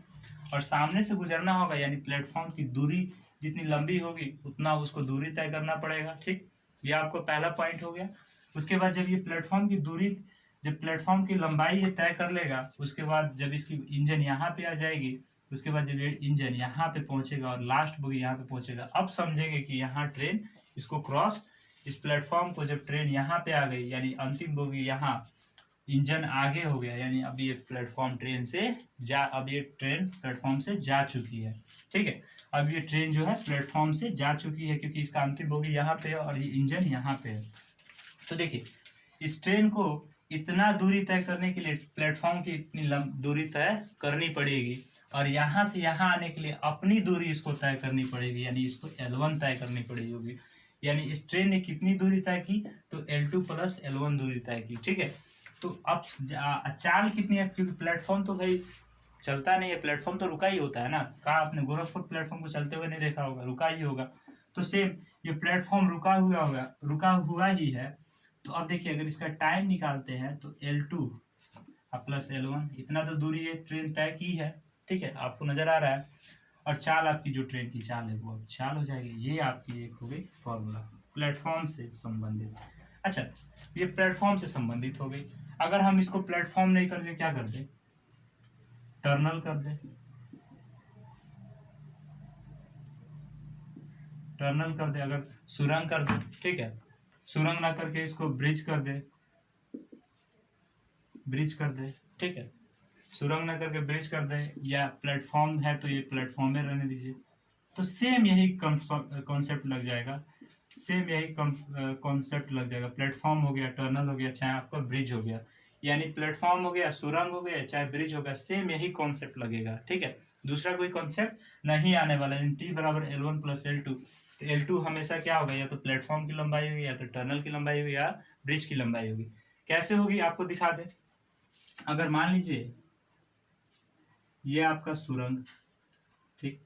और सामने से गुजरना होगा यानी प्लेटफॉर्म की दूरी जितनी लंबी होगी उतना उसको दूरी तय करना पड़ेगा। ठीक, ये आपको पहला पॉइंट हो गया। उसके बाद जब ये प्लेटफॉर्म की दूरी, जब प्लेटफॉर्म की लंबाई ये तय कर लेगा, उसके बाद जब इसकी इंजन यहाँ पे आ जाएगी, उसके बाद जब ये इंजन यहाँ पे पहुँचेगा और लास्ट बोगी यहाँ पे पहुँचेगा, अब समझेंगे कि यहाँ ट्रेन इसको क्रॉस, इस प्लेटफॉर्म को जब ट्रेन यहाँ पे आ गई, यानी अंतिम बोगी यहाँ, इंजन आगे हो गया, यानी अब ये प्लेटफॉर्म ट्रेन से अब ये ट्रेन प्लेटफॉर्म से जा चुकी है। ठीक है, अब ये ट्रेन जो है प्लेटफॉर्म से जा चुकी है, क्योंकि इसका अंतिम बोगी यहाँ पे है और ये इंजन यहाँ पे है। तो देखिए इस ट्रेन को इतना दूरी तय करने के लिए प्लेटफॉर्म की इतनी दूरी तय करनी पड़ेगी, और यहाँ से यहाँ आने के लिए अपनी दूरी इसको तय करनी पड़ेगी, यानी इसको L1 तय करनी पड़ेगी होगी। यानी इस ट्रेन ने कितनी दूरी तय की, तो L2 + L1 दूरी तय की। ठीक है, तो अब चाल कितनी है, क्योंकि प्लेटफॉर्म तो भाई चलता नहीं है, प्लेटफॉर्म तो रुका ही होता है ना। कहाँ आपने गोरखपुर प्लेटफॉर्म को चलते हुए नहीं देखा होगा, रुका ही होगा। तो सेम ये प्लेटफॉर्म रुका हुआ ही है। तो अब देखिए अगर इसका टाइम निकालते हैं तो L2 + L1 इतना तो दूरी है ट्रेन तय की है। ठीक है, आपको नजर आ रहा है। और चाल आपकी जो ट्रेन की चाल है वो अब चाल हो जाएगी। ये आपकी एक हो गई फॉर्मूला प्लेटफॉर्म से संबंधित। अच्छा, ये प्लेटफॉर्म से संबंधित हो गई। अगर हम इसको प्लेटफॉर्म नहीं करके क्या कर दे, टर्मिनल कर दे, टनल कर दे, अगर सुरंग कर दे, ठीक है, सुरंग ना करके इसको ब्रिज कर दे, ब्रिज कर दे, ठीक है, सुरंग ना करके ब्रिज कर दे, या प्लेटफॉर्म है तो ये प्लेटफॉर्म में रहने दीजिए, तो सेम यही कॉन्सेप्ट लग जाएगा, सेम यही कॉन्सेप्ट लग जाएगा। प्लेटफॉर्म हो गया, टनल हो गया, चाहे आपका ब्रिज हो गया, यानी प्लेटफॉर्म हो गया, सुरंग हो गया, चाहे ब्रिज हो गया, सेम यही कॉन्सेप्ट लगेगा, ठीक है, दूसरा कोई कॉन्सेप्ट नहीं आने वाला है। टी बराबर L1 प्लस L2, तो L2 हमेशा क्या होगा, या तो प्लेटफॉर्म की लंबाई होगी, या तो टनल की लंबाई होगी, या ब्रिज की लंबाई होगी। कैसे होगी आपको दिखा दे। अगर मान लीजिए ये आपका सुरंग, ठीक,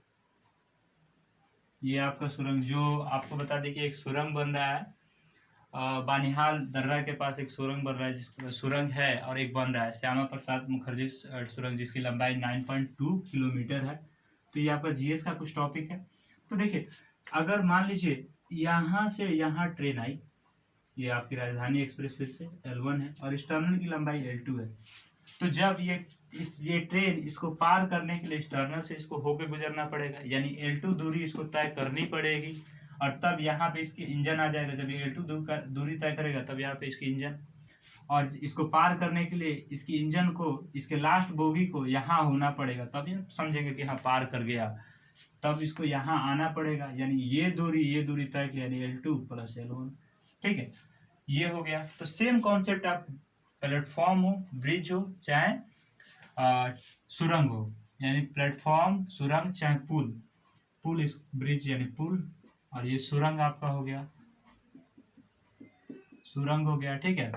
ये आपका सुरंग, जो आपको बता दें कि एक सुरंग बन रहा है, बानिहाल दर्रा के पास एक सुरंग बन रहा है, जिस सुरंग है और एक बन रहा है श्यामा प्रसाद मुखर्जी सुरंग, जिसकी लंबाई 9.2 किलोमीटर है। तो ये आपका जीएस का कुछ टॉपिक है। तो देखिए, अगर मान लीजिए यहाँ से यहाँ ट्रेन आई, ये आपकी राजधानी एक्सप्रेस फिर से L1 है, और इस टनल की लंबाई L2 है, तो जब ये ट्रेन इसको पार करने के लिए इस टनल से इसको होके गुजरना पड़ेगा, यानी L2 दूरी इसको तय करनी पड़ेगी, और तब यहाँ पे इसकी इंजन आ जाएगा। जब ये L2 दूरी तय करेगा तब यहाँ पे इसकी इंजन, और इसको पार करने के लिए इसकी इंजन को इसके लास्ट बोगी को यहाँ होना पड़ेगा, तब ये समझेंगे कि हाँ पार कर गया, तब इसको यहाँ आना पड़ेगा, यानी ये दूरी तय की, यानी L2 प्लस L1, ठीक है, ये हो गया। तो सेम कॉन्सेप्ट, आप प्लेटफॉर्म हो, ब्रिज हो, चाहे सुरंग हो, यानी प्लेटफॉर्म, सुरंग, चाहे पुल इस ब्रिज यानी पुल, और ये सुरंग आपका हो गया, सुरंग हो गया, ठीक है।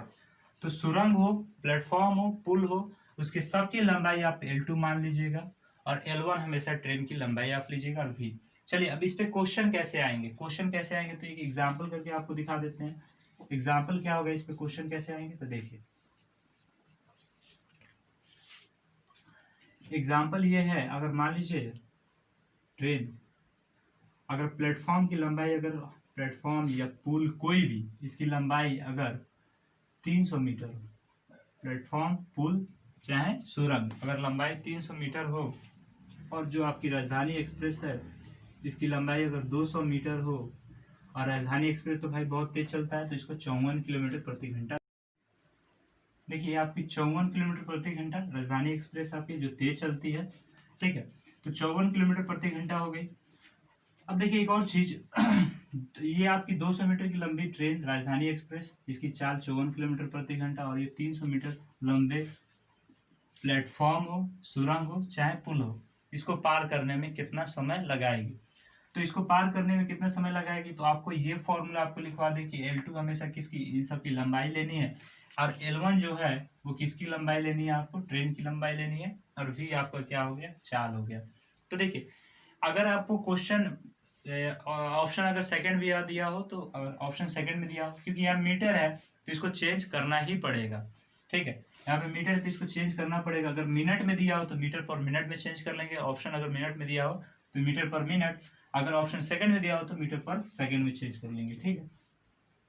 तो सुरंग हो, प्लेटफॉर्म हो, पुल हो, उसके सबकी लंबाई आप L2 मान लीजिएगा, और L1 हमेशा ट्रेन की लंबाई आप लीजिएगा, और V। चलिए अब इस पे क्वेश्चन कैसे आएंगे, तो एक एग्जाम्पल करके आपको दिखा देते हैं। एग्जाम्पल क्या होगा, इस पे क्वेश्चन कैसे आएंगे, तो देखिए एग्जाम्पल ये है। अगर मान लीजिए ट्रेन, अगर प्लेटफॉर्म की लंबाई, अगर प्लेटफॉर्म या पुल कोई भी, इसकी लंबाई अगर 300 मीटर हो, प्लेटफॉर्म, पुल, चाहे सुरंग, अगर लंबाई 300 मीटर हो, और जो आपकी राजधानी एक्सप्रेस है इसकी लंबाई अगर 200 मीटर हो, और राजधानी एक्सप्रेस तो भाई बहुत तेज चलता है, तो इसको 54 किलोमीटर प्रति घंटा, देखिए आपकी 54 किलोमीटर प्रति घंटा राजधानी एक्सप्रेस आपकी जो तेज चलती है, ठीक है, तो 54 किलोमीटर प्रति घंटा हो गई। अब देखिए एक और चीज, तो ये आपकी 200 मीटर की लंबी ट्रेन राजधानी एक्सप्रेस, इसकी चाल 54 किलोमीटर प्रति घंटा, और ये 300 मीटर लंबे प्लेटफॉर्म हो, सुरंग हो, चाहे पुल हो, इसको पार करने में कितना समय लगाएगी। तो इसको पार करने में कितना समय लगाएगी, तो आपको ये फॉर्मूला आपको लिखवा दे कि L2 हमेशा किसकी, इन सब की लंबाई लेनी है, और L1 जो है वो किसकी लंबाई लेनी है, आपको ट्रेन की लंबाई लेनी है, और V आपका क्या हो गया, चाल हो गया। तो देखिए अगर आपको क्वेश्चन ऑप्शन अगर सेकंड भी दिया हो, तो ऑप्शन सेकंड में दिया हो, क्योंकि यहाँ मीटर है तो इसको चेंज करना ही पड़ेगा, ठीक है, यहाँ पे मीटर तो इसको चेंज करना पड़ेगा। अगर मिनट में दिया हो तो मीटर पर मिनट में चेंज कर लेंगे, ऑप्शन अगर मिनट में दिया हो तो मीटर पर मिनट, अगर ऑप्शन सेकंड में दिया हो तो मीटर पर सेकंड में चेंज कर लेंगे, ठीक है।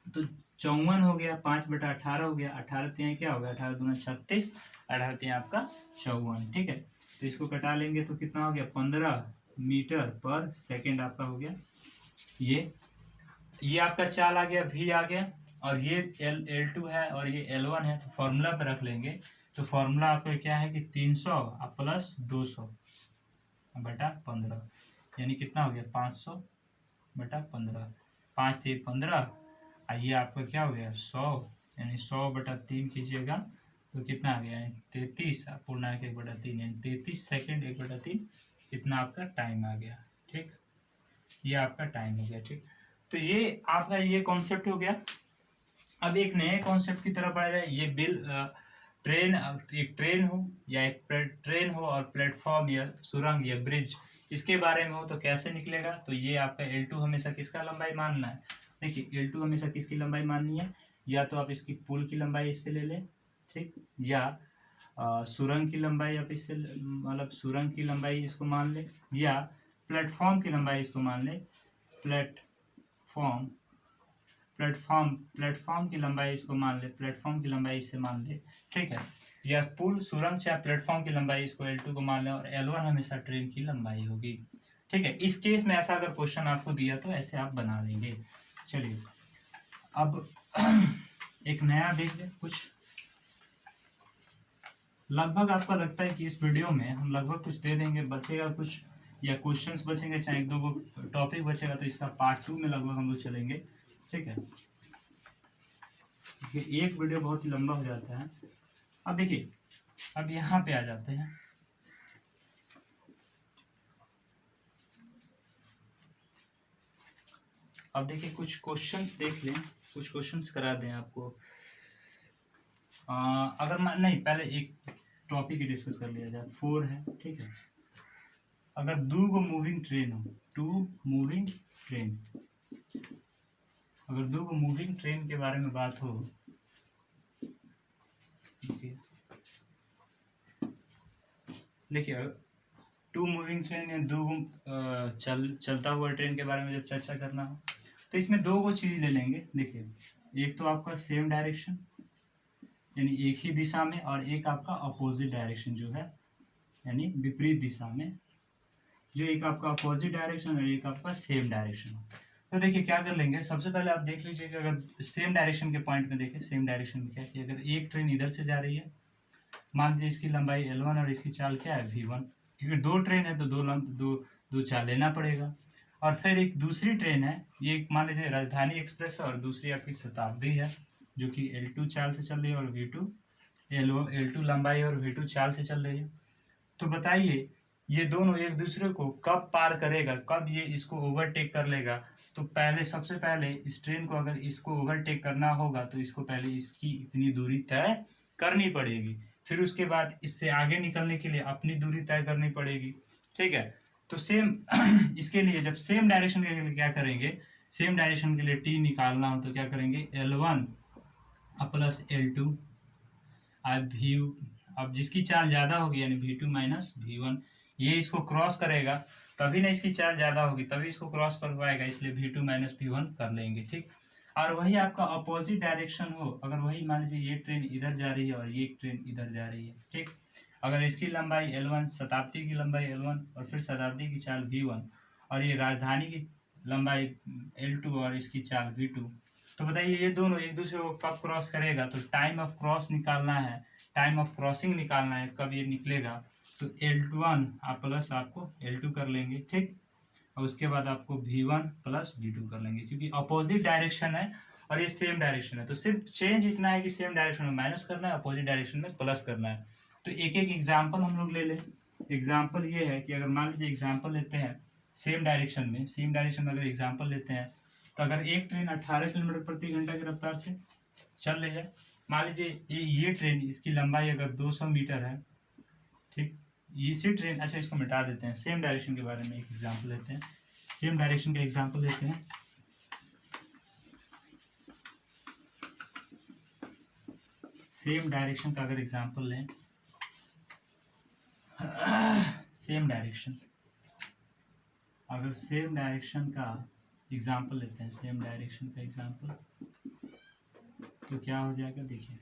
तो 54 हो गया, 5/18 हो गया, 18 तिहाई क्या हो गया, 18 दूना 36, 18 तिहाई आपका 54, ठीक है। तो इसको कटा लेंगे तो कितना हो गया, 15 मीटर पर सेकेंड आपका हो गया। ये आपका चाल आ गया, V आ गया, और ये L2 है और ये L1 है, तो फॉर्मूला पे रख लेंगे। तो फॉर्मूला आपका क्या है कि 300 प्लस 200/15, यानी कितना हो गया, 500/15, 5 3 15, ये आपका क्या हो गया 100, यानी 100/3 कीजिएगा तो कितना आ गया, 33 पूर्णांक 1/3, यानी 33 सेकेंड 1/3, इतना आपका टाइम आ गया, ठीक, ये आपका टाइम हो गया, ठीक। तो ये आपका ये कॉन्सेप्ट हो गया। अब एक नए कॉन्सेप्ट की तरफ आ जाए। ये ट्रेन, एक ट्रेन हो या एक ट्रेन हो और प्लेटफॉर्म या सुरंग या ब्रिज, इसके बारे में हो तो कैसे निकलेगा। तो ये आपका L2 हमेशा किसका लंबाई मानना है, देखिए L2 हमेशा किसकी लंबाई माननी है, या तो आप इसकी पुल की लंबाई इससे ले लें, ठीक, या सुरंग की लंबाई आप इससे मतलब सुरंग की लंबाई इसको मान ले, या प्लेटफॉर्म की लंबाई इसको मान ले, प्लेटफॉर्म की लंबाई इसको मान ले, प्लेटफॉर्म की लंबाई इससे मान ले, ठीक है, या पुल, सुरंग, चाहे प्लेटफॉर्म की लंबाई इसको L2 को मान ले, और L1 हमेशा ट्रेन की लंबाई होगी। ठीक है। इस केस में ऐसा अगर क्वेश्चन आपको दिया तो ऐसे आप बना लेंगे। चलिए अब एक नया देख ले कुछ। लगभग आपका लगता है कि इस वीडियो में हम लगभग कुछ दे देंगे, बचेगा कुछ या क्वेश्चंस बचेंगे, चाहे एक दो को टॉपिक बचेगा, तो इसका पार्ट 2 में लगभग हम लोग चलेंगे। ठीक है, एक वीडियो बहुत ही लंबा हो जाता है। अब देखिए, अब यहाँ पे आ जाते हैं। अब देखिए कुछ क्वेश्चंस देख लें, कुछ क्वेश्चंस करा दें आपको। अगर नहीं, पहले एक टॉपिक ही डिस्कस कर लिया जाए। 4 है, ठीक है। अगर दो गो मूविंग ट्रेन हो, अगर दो गो मूविंग ट्रेन के बारे में बात हो, देखिए 2 मूविंग ट्रेन या 2 चलता हुआ ट्रेन के बारे में जब चर्चा करना हो तो इसमें 2 गो चीज ले लेंगे। देखिए, एक तो आपका सेम डायरेक्शन यानी एक ही दिशा में, और एक आपका अपोजिट डायरेक्शन जो है यानी विपरीत दिशा में, जो एक आपका अपोजिट डायरेक्शन और एक आपका सेम डायरेक्शन। तो देखिए क्या कर लेंगे, सबसे पहले आप देख लीजिए कि अगर सेम डायरेक्शन के पॉइंट में देखें, सेम डायरेक्शन में क्या है कि अगर एक ट्रेन इधर से जा रही है, मान लीजिए इसकी लंबाई L1 और इसकी चाल क्या है V1, क्योंकि 2 ट्रेन है तो दो चाल लेना पड़ेगा। और फिर एक दूसरी ट्रेन है, ये मान लीजिए राजधानी एक्सप्रेस है और दूसरी आपकी शताब्दी है जो कि L2 चाल से चल रही है और L2 लंबाई और V2 चाल से चल रही है। तो बताइए ये दोनों एक दूसरे को कब पार करेगा, कब ये इसको ओवरटेक कर लेगा। तो पहले, सबसे पहले इस ट्रेन को अगर इसको ओवरटेक करना होगा तो इसको पहले इसकी इतनी दूरी तय करनी पड़ेगी, फिर उसके बाद इससे आगे निकलने के लिए अपनी दूरी तय करनी पड़ेगी। ठीक है, तो सेम इसके लिए जब सेम डायरेक्शन के लिए क्या करेंगे, सेम डायरेक्शन के लिए टी निकालना हो तो क्या करेंगे, L1 प्लस L2 अब जिसकी चाल ज्यादा होगी यानी V2 माइनस V1, ये इसको क्रॉस करेगा तभी ना इसकी चाल ज्यादा होगी, तभी इसको क्रॉस कर पाएगा, इसलिए V2 माइनस V1 कर लेंगे। ठीक, और वही आपका अपोजिट डायरेक्शन हो, अगर वही मान लीजिए ये ट्रेन इधर जा रही है और ये ट्रेन इधर जा रही है, ठीक, अगर इसकी लंबाई L1, शताब्दी की लंबाई L1 और फिर शताब्दी की चाल V1 और ये राजधानी की लंबाई L2 और इसकी चाल V2, तो बताइए ये दोनों एक दूसरे को कब क्रॉस करेगा। तो टाइम ऑफ क्रॉस निकालना है, टाइम ऑफ क्रॉसिंग निकालना है, कब ये निकलेगा। तो L1 आप प्लस आपको L2 कर लेंगे, ठीक, और उसके बाद आपको V1 प्लस V2 कर लेंगे, क्योंकि अपोजिट डायरेक्शन है और ये सेम डायरेक्शन है। तो सिर्फ चेंज इतना है कि सेम डायरेक्शन में माइनस करना है, अपोजिट डायरेक्शन में प्लस करना है। तो एक एक एग्जाम्पल हम लोग ले लें। एग्जाम्पल ये है कि अगर मान लीजिए एग्जाम्पल लेते हैं सेम डायरेक्शन में अगर एग्जाम्पल लेते हैं तो अगर एक ट्रेन 18 किलोमीटर प्रति घंटा की रफ्तार से चल रही है, मान लीजिए ये ट्रेन, इसकी लंबाई अगर 200 मीटर है, ठीक, इसी ट्रेन, अच्छा इसको मिटा देते हैं, सेम डायरेक्शन के बारे में एक एग्जाम्पल लेते हैं, सेम डायरेक्शन का एग्जाम्पल लेते हैं। सेम डायरेक्शन का अगर एग्जाम्पल लें, सेम डायरेक्शन, अगर सेम डायरेक्शन का एग्जाम्पल लेते हैं, सेम डायरेक्शन का एग्जाम्पल, तो क्या हो जाएगा, देखिए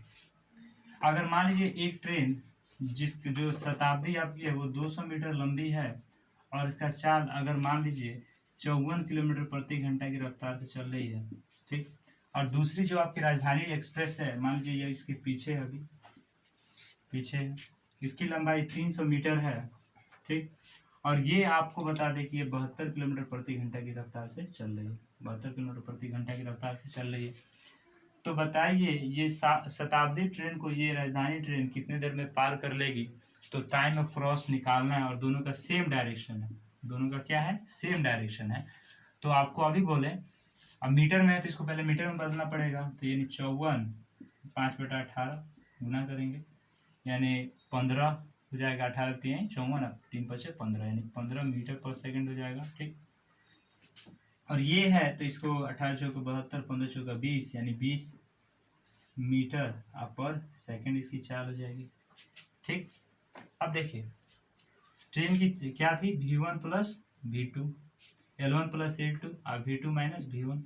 अगर मान लीजिए एक ट्रेन जो शताब्दी आपकी है वो 200 मीटर लंबी है और इसका चाल अगर मान लीजिए 54 किलोमीटर प्रति घंटा की रफ्तार से चल रही है, ठीक, और दूसरी जो आपकी राजधानी एक्सप्रेस है, मान लीजिए ये इसके पीछे है, अभी पीछे है, इसकी लंबाई 300 मीटर है, ठीक, और ये आपको बता दें कि ये 72 किलोमीटर प्रति घंटा की रफ्तार से चल रही है, 72 किलोमीटर प्रति घंटा की रफ्तार से चल रही है। तो बताइए ये शताब्दी ट्रेन को ये राजधानी ट्रेन कितने देर में पार कर लेगी। तो टाइम ऑफ क्रॉस निकालना है और दोनों का सेम डायरेक्शन है, दोनों का क्या है, सेम डायरेक्शन है। तो आपको अभी बोले, अब मीटर में है तो इसको पहले मीटर में बदलना पड़ेगा, तो यानी 54 5/18 गुना करेंगे यानी 15 हो जाएगा, 18 3 54, 3 5 15 यानी 15 मीटर पर सेकंड हो जाएगा, ठीक। और ये है तो इसको 18 चौके 72, 15 चौका 20 यानी 20 मीटर पर सेकंड इसकी चाल हो जाएगी, ठीक। अब देखिए ट्रेन की क्या थी, V1 plus V2, L1 plus L2 और V2 माइनस V1,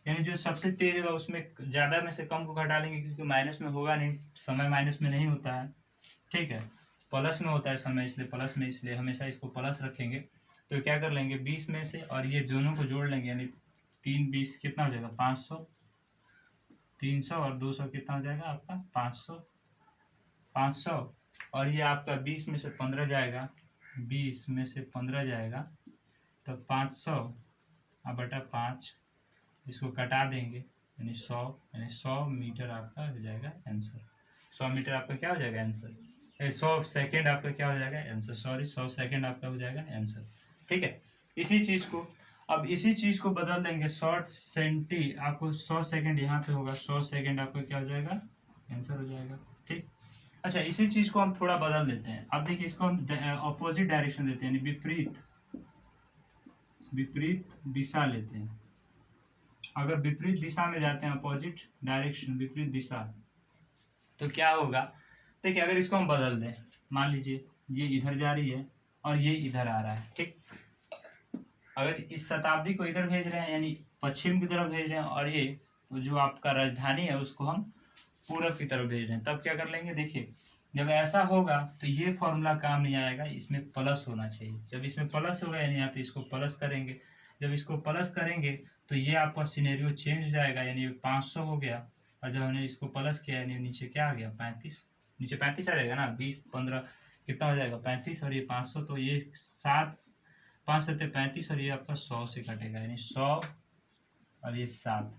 यानी जो सबसे तेज होगा उसमें ज़्यादा में से कम को घटा लेंगे, क्योंकि माइनस में होगा नहीं, समय माइनस में नहीं होता है, ठीक है, प्लस में होता है समय, इसलिए प्लस में, इसलिए हमेशा इसको प्लस रखेंगे। तो क्या कर लेंगे 20 में से, और ये दोनों को जोड़ लेंगे, यानी 3 20 कितना हो जाएगा 500, 300 और 200 कितना हो जाएगा आपका 500, 500। और ये आपका 20 में से 15 जाएगा, 20 में से 15 जाएगा तो 500 अब बटा 5, इसको कटा देंगे यानी 100, यानी 100 मीटर आपका हो जाएगा आंसर। 100 मीटर आपका क्या हो जाएगा आंसर, 100 सेकेंड आपका क्या हो जाएगा आंसर, सॉरी 100 सेकेंड आपका हो जाएगा आंसर। ठीक है, इसी चीज़ को अब इसी चीज़ को बदल देंगे, 100 सेंटी आपको 100 सेकेंड यहाँ पे होगा, 100 सेकेंड आपका क्या हो जाएगा आंसर हो जाएगा। ठीक, अच्छा इसी चीज़ को हम थोड़ा बदल देते हैं। अब देखिए इसको हम अपोजिट डायरेक्शन देते हैं, यानी विपरीत दिशा लेते हैं। अगर विपरीत दिशा में जाते हैं, अपोजिट डायरेक्शन विपरीत दिशा, तो क्या होगा देखिए, अगर इसको हम बदल दें, मान लीजिए ये इधर जा रही है और ये इधर आ रहा है। ठीक, अगर इस शताब्दी को इधर भेज रहे हैं यानी पश्चिम की तरफ भेज रहे हैं, और ये जो आपका राजधानी है उसको हम पूरब की तरफ भेज रहे हैं, तब क्या कर लेंगे, देखिए जब ऐसा होगा तो ये फॉर्मूला काम नहीं आएगा, इसमें प्लस होना चाहिए। जब इसमें प्लस होगा यानी यहाँ पे इसको प्लस करेंगे, जब इसको प्लस करेंगे तो ये आपका सिनेरियो चेंज हो जाएगा, यानी 500 हो गया, और जब हमने इसको प्लस किया यानी नीचे क्या आ गया 35, नीचे 35 आ जाएगा ना, 20 15 कितना हो जाएगा 35, और ये 500, तो ये 7 5 7 35, और ये आपका 100 से कटेगा, यानी 100 और ये 7,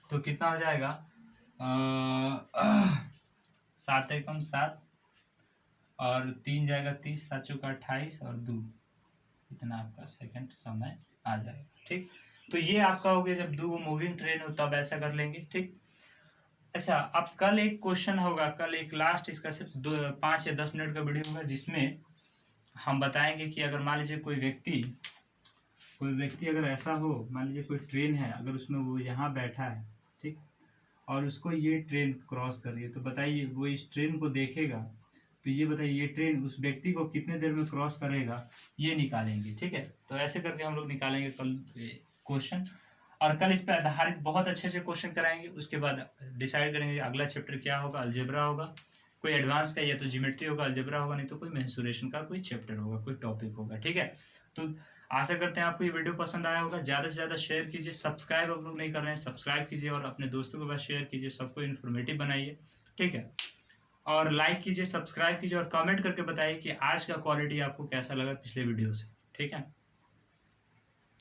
तो कितना हो जाएगा 7 एकम 7 और 3 जाएगा 30, 7 चौका 28 और 2 इतना आपका सेकंड समय आ जाएगा। ठीक, तो ये आपका हो गया, जब 2 मूविंग ट्रेन हो तब ऐसा कर लेंगे। ठीक, अच्छा अब कल एक क्वेश्चन होगा, कल एक लास्ट इसका सिर्फ 5 या 10 मिनट का वीडियो होगा, जिसमें हम बताएंगे कि अगर मान लीजिए कोई व्यक्ति अगर ऐसा हो, मान लीजिए कोई ट्रेन है, अगर उसमें वो यहाँ बैठा है, ठीक, और उसको ये ट्रेन क्रॉस कर रही है, तो बताइए वो इस ट्रेन को देखेगा, तो ये बताइए ये ट्रेन उस व्यक्ति को कितने देर में क्रॉस करेगा, ये निकालेंगे। ठीक है, तो ऐसे करके हम लोग निकालेंगे कल क्वेश्चन, और कल इस पर आधारित बहुत अच्छे अच्छे क्वेश्चन कराएंगे। उसके बाद डिसाइड करेंगे अगला चैप्टर क्या होगा, अलजेब्रा होगा, कोई एडवांस का, या तो ज्योमेट्री होगा, अलजेब्रा होगा, नहीं तो कोई मेंसुरेशन का कोई चैप्टर होगा, कोई टॉपिक होगा। ठीक है, तो आशा करते हैं आपको ये वीडियो पसंद आया होगा। ज़्यादा से ज़्यादा शेयर कीजिए, सब्सक्राइब आप लोग नहीं कर रहे हैं सब्सक्राइब कीजिए, और अपने दोस्तों के पास शेयर कीजिए, सबको इन्फॉर्मेटिव बनाइए। ठीक है, और लाइक कीजिए, सब्सक्राइब कीजिए, और कमेंट करके बताइए कि आज का क्वालिटी आपको कैसा लगा पिछले वीडियो से। ठीक है।